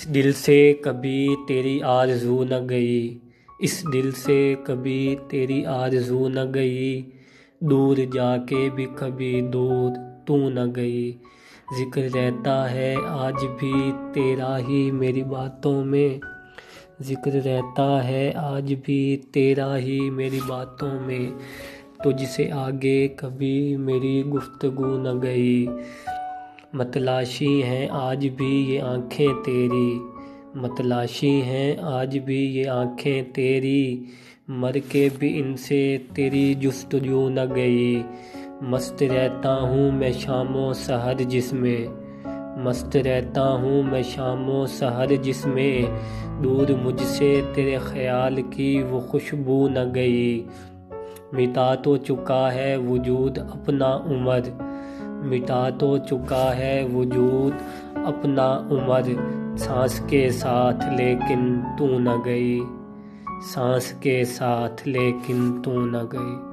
इस दिल से कभी तेरी आरज़ू न गई, इस दिल से कभी तेरी आरज़ू न गई, दूर जाके भी कभी दूर तू न गई। जिक्र रहता है आज भी तेरा ही मेरी बातों में, जिक्र रहता है आज भी तेरा ही मेरी बातों में, तुझसे आगे कभी मेरी गुफ्तगू न गई। मतलाशी हैं आज भी ये आँखें तेरी, मतलाशी हैं आज भी ये आँखें तेरी, मर के भी इनसे तेरी जुस्तजू न गई। मस्त रहता हूँ मैं शामो सहर जिसमें, मस्त रहता हूँ मैं शामो सहर जिसमें, दूर मुझसे तेरे ख्याल की वो खुशबू न गई। मिटा तो चुका है वजूद अपना उमर, मिटा तो चुका है वजूद अपना उमर, सांस के साथ लेकिन तू न गई, सांस के साथ लेकिन तू न गई।